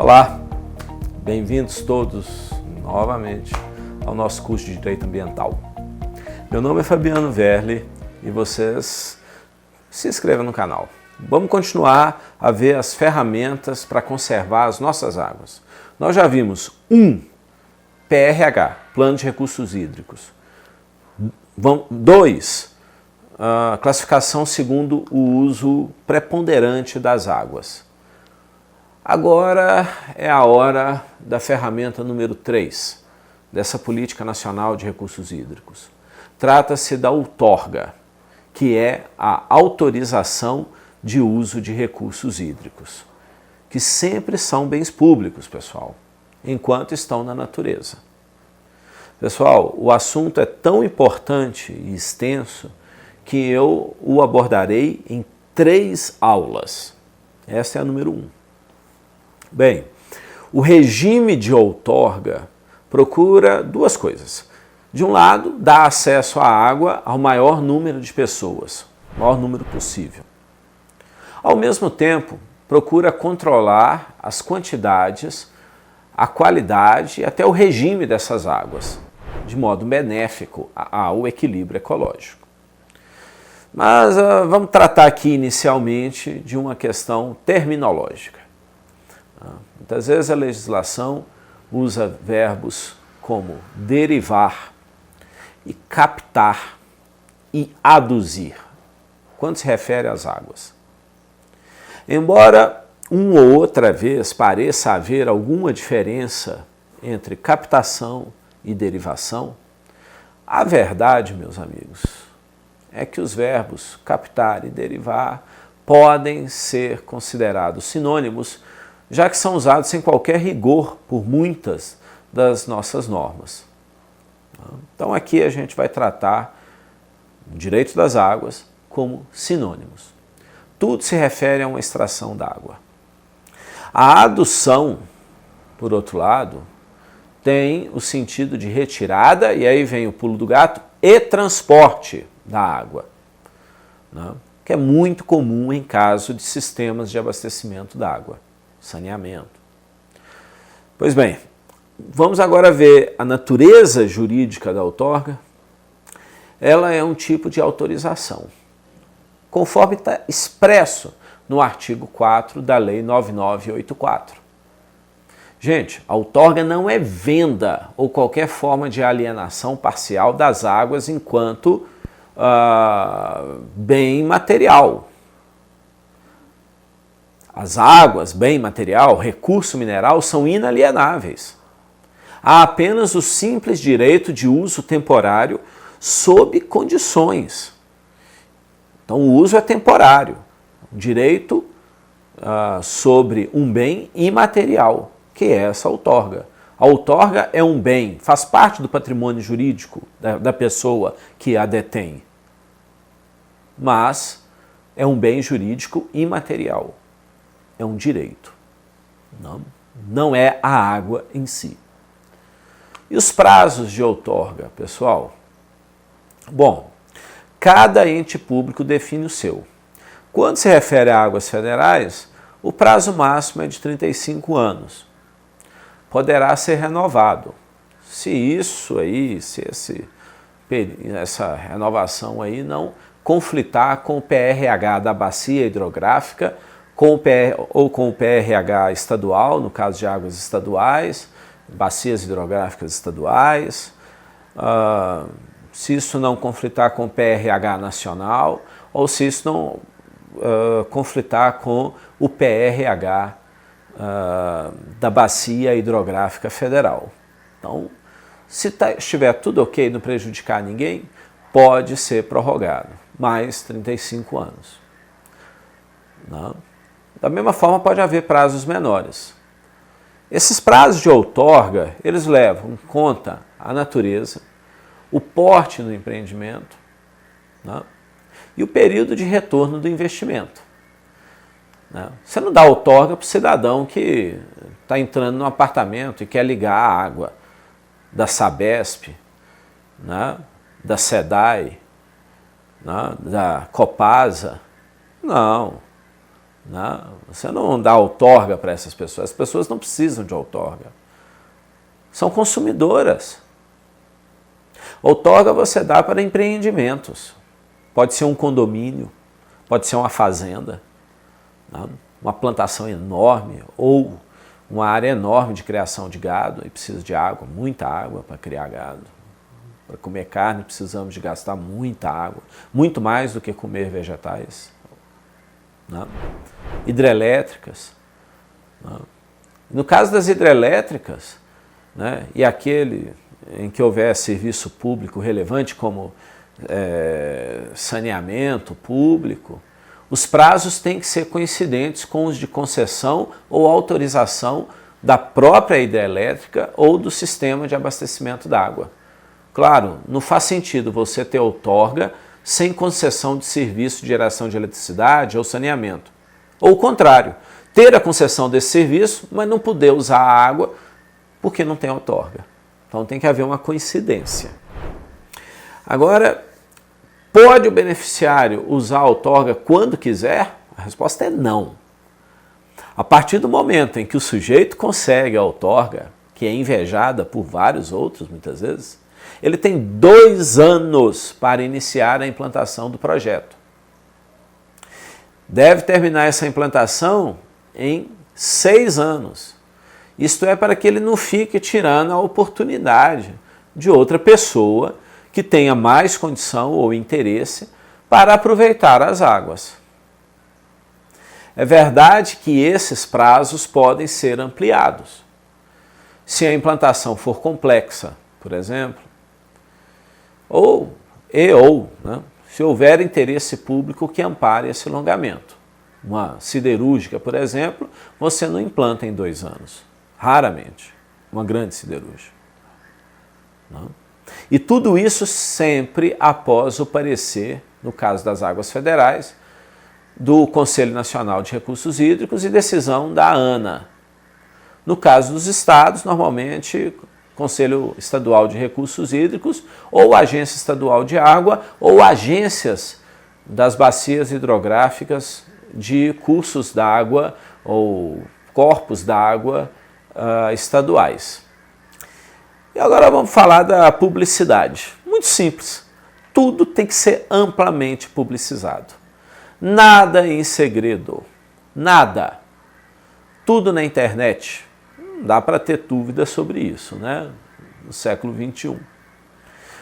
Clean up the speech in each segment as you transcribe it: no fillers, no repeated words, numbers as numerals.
Olá, bem-vindos todos novamente ao nosso curso de Direito Ambiental. Meu nome é Fabiano Verli e vocês se inscrevam no canal. Vamos continuar a ver as ferramentas para conservar as nossas águas. Nós já vimos PRH, Plano de Recursos Hídricos. 2, classificação segundo o uso preponderante das águas. Agora é a hora da ferramenta número 3, dessa Política Nacional de Recursos Hídricos. Trata-se da outorga, que é a autorização de uso de recursos hídricos, que sempre são bens públicos, pessoal, enquanto estão na natureza. Pessoal, o assunto é tão importante e extenso que eu o abordarei em 3 aulas. Essa é a número 1. Bem, o regime de outorga procura 2 coisas. De um lado, dá acesso à água ao maior número de pessoas, o maior número possível. Ao mesmo tempo, procura controlar as quantidades, a qualidade e até o regime dessas águas, de modo benéfico ao equilíbrio ecológico. Mas vamos tratar aqui inicialmente de uma questão terminológica. Muitas vezes a legislação usa verbos como derivar e captar e aduzir, quando se refere às águas. Embora uma ou outra vez pareça haver alguma diferença entre captação e derivação, a verdade, meus amigos, é que os verbos captar e derivar podem ser considerados sinônimos, já que são usados sem qualquer rigor por muitas das nossas normas. Então aqui a gente vai tratar o direito das águas como sinônimos. Tudo se refere a uma extração d'água. A adução, por outro lado, tem o sentido de retirada, e aí vem o pulo do gato, e transporte da água, né? Que é muito comum em caso de sistemas de abastecimento d'água, saneamento. Pois bem, vamos agora ver a natureza jurídica da outorga. Ela é um tipo de autorização, conforme está expresso no artigo 4 da Lei 9984. Gente, a outorga não é venda ou qualquer forma de alienação parcial das águas enquanto bem material. As águas, bem material, recurso mineral, são inalienáveis. Há apenas o simples direito de uso temporário sob condições. Então, o uso é temporário. O direito sobre um bem imaterial, que é essa outorga. A outorga é um bem, faz parte do patrimônio jurídico da pessoa que a detém, mas é um bem jurídico imaterial. É um direito, não é a água em si. E os prazos de outorga, pessoal? Bom, cada ente público define o seu. Quando se refere a águas federais, o prazo máximo é de 35 anos. Poderá ser renovado. Se essa renovação aí não conflitar com o PRH da bacia hidrográfica, ou com o PRH estadual, no caso de águas estaduais, bacias hidrográficas estaduais, se isso não conflitar com o PRH nacional, ou se isso não conflitar com o PRH da bacia hidrográfica federal. Então, se estiver tudo ok, não prejudicar ninguém, pode ser prorrogado, mais 35 anos. Não? Da mesma forma, pode haver prazos menores. Esses prazos de outorga, eles levam em conta a natureza, o porte do empreendimento, né? E o período de retorno do investimento. Né? Você não dá outorga para o cidadão que está entrando num apartamento e quer ligar a água da Sabesp, né? Da SEDAI, né? Da Copasa. Não. né? Você não dá outorga para essas pessoas. As pessoas não precisam de outorga. São consumidoras. Outorga você dá para empreendimentos. Pode ser um condomínio, pode ser uma fazenda, né? Uma plantação enorme ou uma área enorme de criação de gado e precisa de água, muita água para criar gado. Para comer carne precisamos de gastar muita água, muito mais do que comer vegetais, né? Hidrelétricas, né? No caso das hidrelétricas, né, e aquele em que houver serviço público relevante como saneamento público, os prazos têm que ser coincidentes com os de concessão ou autorização da própria hidrelétrica ou do sistema de abastecimento d'água. Claro, não faz sentido você ter outorga sem concessão de serviço de geração de eletricidade ou saneamento. Ou o contrário, ter a concessão desse serviço, mas não poder usar a água porque não tem outorga. Então tem que haver uma coincidência. Agora, pode o beneficiário usar a outorga quando quiser? A resposta é não. A partir do momento em que o sujeito consegue a outorga, que é invejada por vários outros muitas vezes, ele tem 2 anos para iniciar a implantação do projeto. Deve terminar essa implantação em 6 anos. Isto é para que ele não fique tirando a oportunidade de outra pessoa que tenha mais condição ou interesse para aproveitar as águas. É verdade que esses prazos podem ser ampliados. Se a implantação for complexa, por exemplo, ou né, se houver interesse público que ampare esse alongamento. Uma siderúrgica, por exemplo, você não implanta em 2 anos. Raramente. Uma grande siderúrgica. Não? E tudo isso sempre após o parecer, no caso das águas federais, do Conselho Nacional de Recursos Hídricos e decisão da ANA. No caso dos estados, normalmente, Conselho Estadual de Recursos Hídricos, ou Agência Estadual de Água, ou agências das bacias hidrográficas de cursos d'água ou corpos d'água estaduais. E agora vamos falar da publicidade. Muito simples. Tudo tem que ser amplamente publicizado. Nada em segredo. Nada. Tudo na internet. Não dá para ter dúvida sobre isso, né? No século XXI.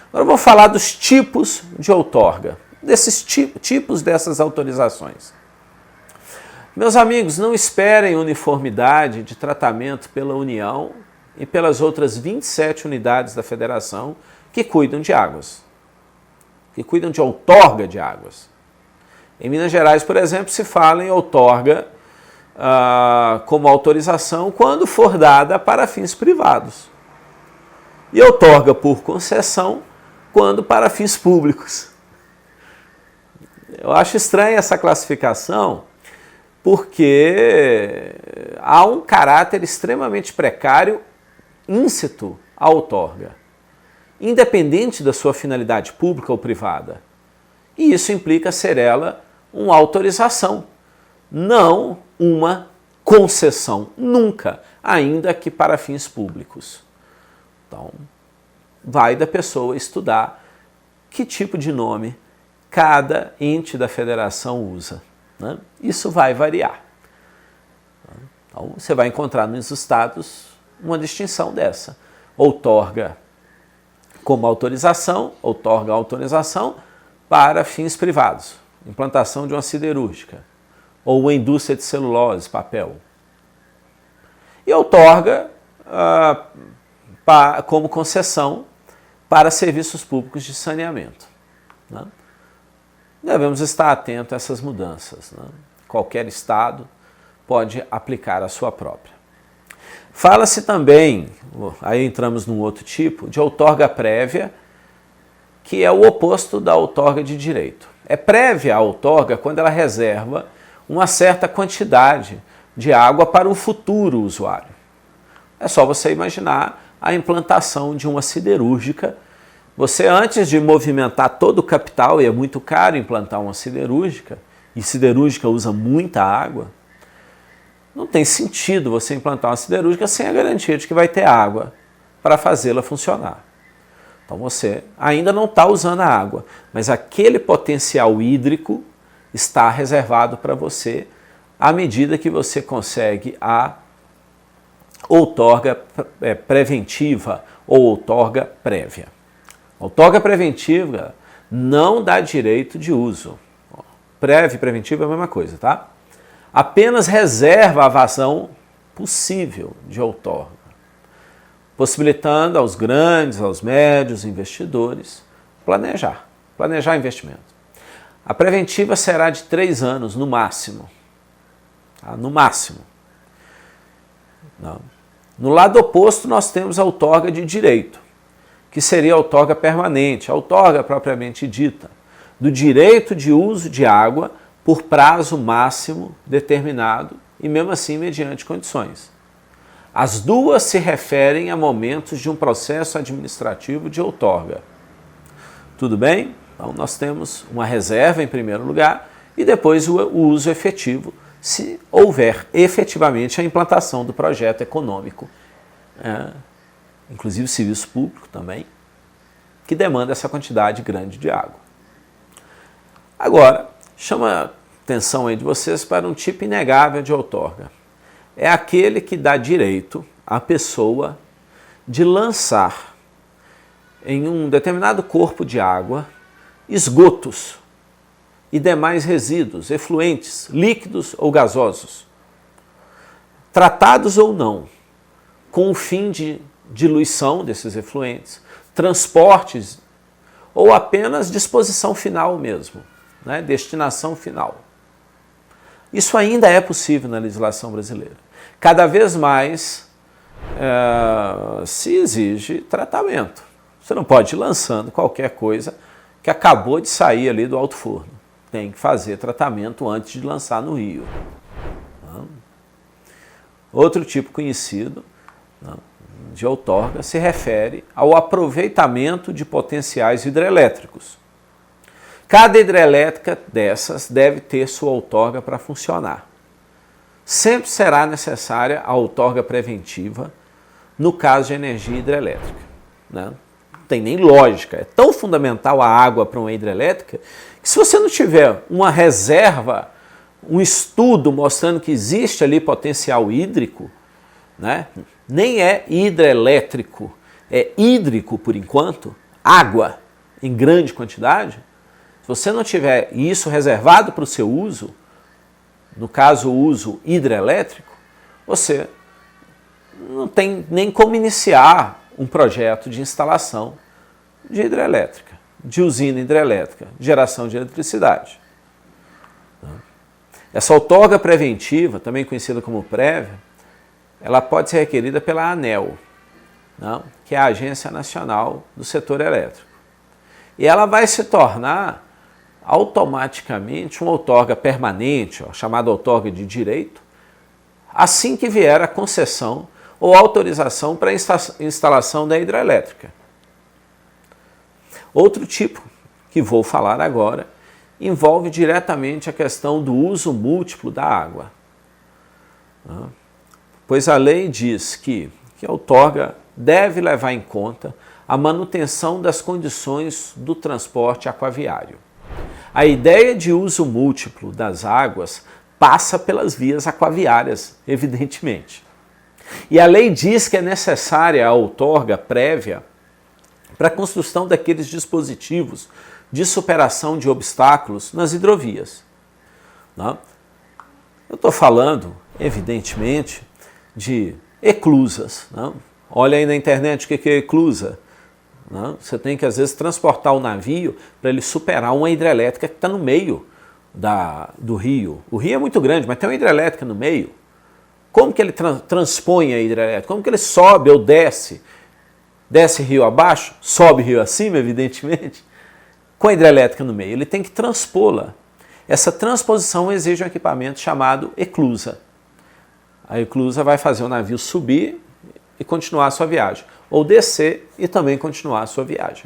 Agora vamos falar dos tipos de outorga. Desses tipos dessas autorizações. Meus amigos, não esperem uniformidade de tratamento pela União e pelas outras 27 unidades da Federação que cuidam de águas, que cuidam de outorga de águas. Em Minas Gerais, por exemplo, se fala em outorga como autorização quando for dada para fins privados. E outorga por concessão quando para fins públicos. Eu acho estranha essa classificação, porque há um caráter extremamente precário íncito à outorga, independente da sua finalidade pública ou privada. E isso implica ser ela uma autorização, não uma concessão, nunca, ainda que para fins públicos. Então, vai da pessoa estudar que tipo de nome cada ente da federação usa, né? Isso vai variar. Então, você vai encontrar nos estados uma distinção dessa. Outorga como autorização, outorga autorização para fins privados. Implantação de uma siderúrgica ou uma indústria de celulose, papel. E outorga como concessão para serviços públicos de saneamento, né? Devemos estar atentos a essas mudanças, né? Qualquer estado pode aplicar a sua própria. Fala-se também, aí entramos num outro tipo, de outorga prévia, que é o oposto da outorga de direito. É prévia a outorga quando ela reserva uma certa quantidade de água para um futuro usuário. É só você imaginar a implantação de uma siderúrgica. Você, antes de movimentar todo o capital, e é muito caro implantar uma siderúrgica, e siderúrgica usa muita água, não tem sentido você implantar uma siderúrgica sem a garantia de que vai ter água para fazê-la funcionar. Então você ainda não está usando a água, mas aquele potencial hídrico está reservado para você à medida que você consegue a outorga preventiva ou outorga prévia. A outorga preventiva não dá direito de uso. Prévia e preventiva é a mesma coisa, tá? Apenas reserva a vazão possível de outorga, possibilitando aos grandes, aos médios investidores planejar investimento. A preventiva será de 3 anos no máximo. Tá? No máximo. Não. No lado oposto, nós temos a outorga de direito, que seria a outorga permanente, a outorga propriamente dita, do direito de uso de água por prazo máximo determinado e mesmo assim mediante condições. As duas se referem a momentos de um processo administrativo de outorga. Tudo bem? Então nós temos uma reserva em primeiro lugar e depois o uso efetivo, se houver efetivamente a implantação do projeto econômico, inclusive serviço público também, que demanda essa quantidade grande de água. Agora, chama a atenção aí de vocês para um tipo inegável de outorga. É aquele que dá direito à pessoa de lançar em um determinado corpo de água esgotos e demais resíduos, efluentes, líquidos ou gasosos, tratados ou não, com o fim de diluição desses efluentes, transportes ou apenas disposição final mesmo, né? Destinação final. Isso ainda é possível na legislação brasileira. Cada vez mais se exige tratamento. Você não pode ir lançando qualquer coisa que acabou de sair ali do alto forno. Tem que fazer tratamento antes de lançar no rio. Outro tipo conhecido de outorga se refere ao aproveitamento de potenciais hidrelétricos. Cada hidrelétrica dessas deve ter sua outorga para funcionar. Sempre será necessária a outorga preventiva no caso de energia hidrelétrica. Não tem nem lógica, é tão fundamental a água para uma hidrelétrica que se você não tiver uma reserva, um estudo mostrando que existe ali potencial hídrico, né? Nem é hidrelétrico, é hídrico por enquanto, água em grande quantidade. Se você não tiver isso reservado para o seu uso, no caso o uso hidrelétrico, você não tem nem como iniciar um projeto de instalação de hidrelétrica, de usina hidrelétrica, de geração de eletricidade. Essa outorga preventiva, também conhecida como prévia, ela pode ser requerida pela ANEEL, que é a Agência Nacional do Setor Elétrico. E ela vai se tornar automaticamente uma outorga permanente, chamada outorga de direito, assim que vier a concessão ou autorização para a instalação da hidrelétrica. Outro tipo que vou falar agora envolve diretamente a questão do uso múltiplo da água. Pois a lei diz que a outorga deve levar em conta a manutenção das condições do transporte aquaviário. A ideia de uso múltiplo das águas passa pelas vias aquaviárias, evidentemente. E a lei diz que é necessária a outorga prévia para a construção daqueles dispositivos de superação de obstáculos nas hidrovias. Eu estou falando, evidentemente, de eclusas. Olha aí na internet o que é eclusa. Você tem que, às vezes, transportar o navio para ele superar uma hidrelétrica que está no meio do rio. O rio é muito grande, mas tem uma hidrelétrica no meio. Como que ele transpõe a hidrelétrica? Como que ele sobe ou desce? Desce rio abaixo, sobe rio acima, evidentemente, com a hidrelétrica no meio. Ele tem que transpô-la. Essa transposição exige um equipamento chamado eclusa. A eclusa vai fazer o navio subir e continuar a sua viagem, ou descer e também continuar a sua viagem.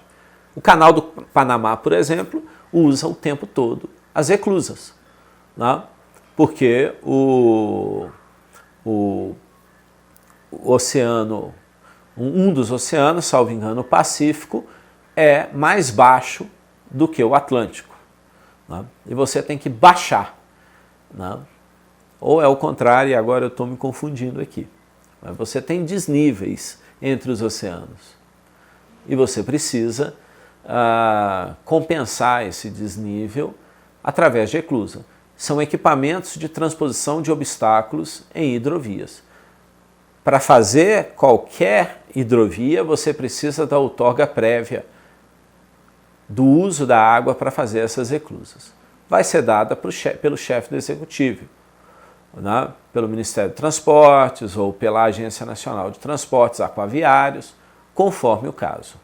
O canal do Panamá, por exemplo, usa o tempo todo as eclusas, porque o o oceano, um dos oceanos, salvo engano, o Pacífico, é mais baixo do que o Atlântico, né? E você tem que baixar, né? Ou é o contrário, e agora eu estou me confundindo aqui. Mas você tem desníveis entre os oceanos e você precisa compensar esse desnível através de eclusa. São equipamentos de transposição de obstáculos em hidrovias. Para fazer qualquer hidrovia, você precisa da outorga prévia do uso da água para fazer essas eclusas. Vai ser dada pelo chefe do executivo, né? Pelo Ministério de Transportes ou pela Agência Nacional de Transportes Aquaviários, conforme o caso.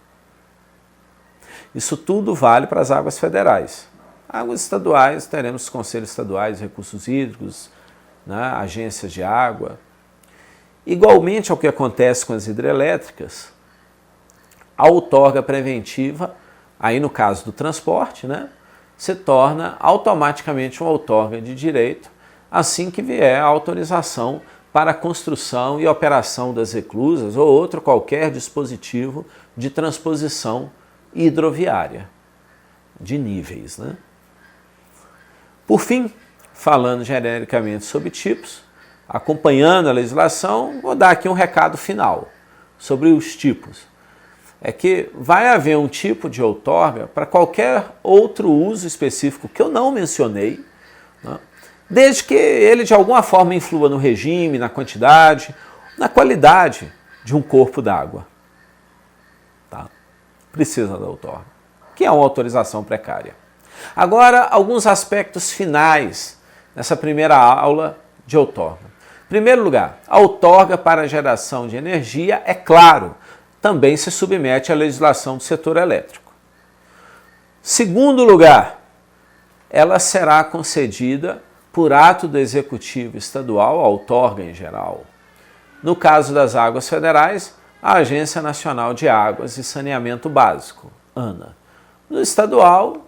Isso tudo vale para as águas federais. Águas estaduais, teremos os conselhos estaduais de recursos hídricos, né? Agências de água. Igualmente ao que acontece com as hidrelétricas, a outorga preventiva, aí no caso do transporte, né, se torna automaticamente uma outorga de direito, assim que vier a autorização para a construção e operação das eclusas ou outro qualquer dispositivo de transposição hidroviária, de níveis, né? Por fim, falando genericamente sobre tipos, acompanhando a legislação, vou dar aqui um recado final sobre os tipos. É que vai haver um tipo de outorga para qualquer outro uso específico que eu não mencionei, né? Desde que ele de alguma forma influa no regime, na quantidade, na qualidade de um corpo d'água. Tá? Precisa da outorga, que é uma autorização precária. Agora, alguns aspectos finais nessa primeira aula de outorga. Em primeiro lugar, a outorga para a geração de energia, é claro, também se submete à legislação do setor elétrico. Segundo lugar, ela será concedida por ato do Executivo Estadual, a outorga em geral. No caso das águas federais, a Agência Nacional de Águas e Saneamento Básico, ANA. No estadual,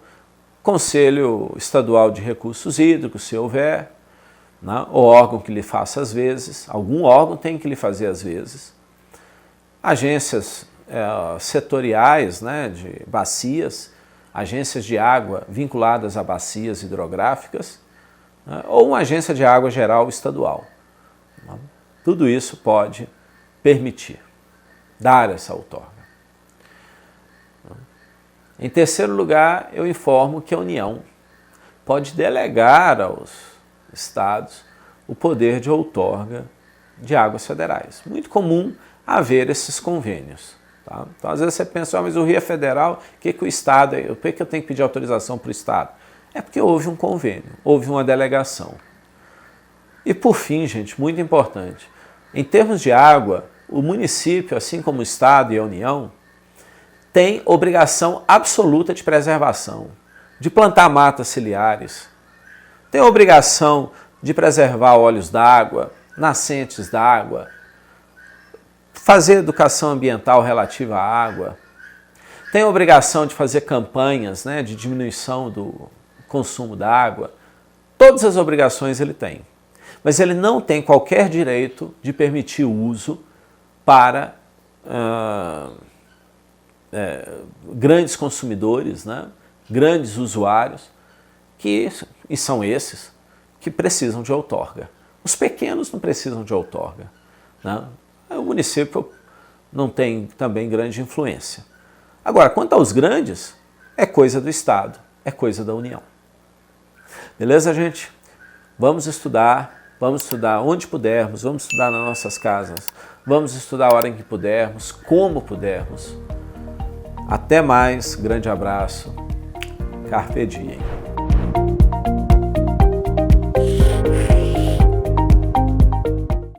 Conselho Estadual de Recursos Hídricos, se houver, né? O órgão que lhe faça às vezes, algum órgão tem que lhe fazer às vezes. Agências setoriais, né, de bacias, agências de água vinculadas a bacias hidrográficas, né, ou uma agência de água geral estadual. Né? Tudo isso pode permitir dar essa outorga. Em terceiro lugar, eu informo que a União pode delegar aos estados o poder de outorga de águas federais. Muito comum haver esses convênios. Tá? Então, às vezes você pensa, mas o Rio é federal, o que o Estado, por que eu tenho que pedir autorização para o Estado? É porque houve um convênio, houve uma delegação. E por fim, gente, muito importante, em termos de água, o município, assim como o Estado e a União, tem obrigação absoluta de preservação, de plantar matas ciliares, tem obrigação de preservar olhos d'água, nascentes d'água, fazer educação ambiental relativa à água, tem obrigação de fazer campanhas, né, de diminuição do consumo da água. Todas as obrigações ele tem, mas ele não tem qualquer direito de permitir o uso para grandes consumidores, né, grandes usuários, e são esses que precisam de outorga. Os pequenos não precisam de outorga, né? O município não tem também grande influência. Agora, quanto aos grandes, é coisa do Estado, é coisa da União. Beleza, gente? Vamos estudar onde pudermos, vamos estudar nas nossas casas, vamos estudar a hora em que pudermos, como pudermos. Até mais, grande abraço, Carpe Diem.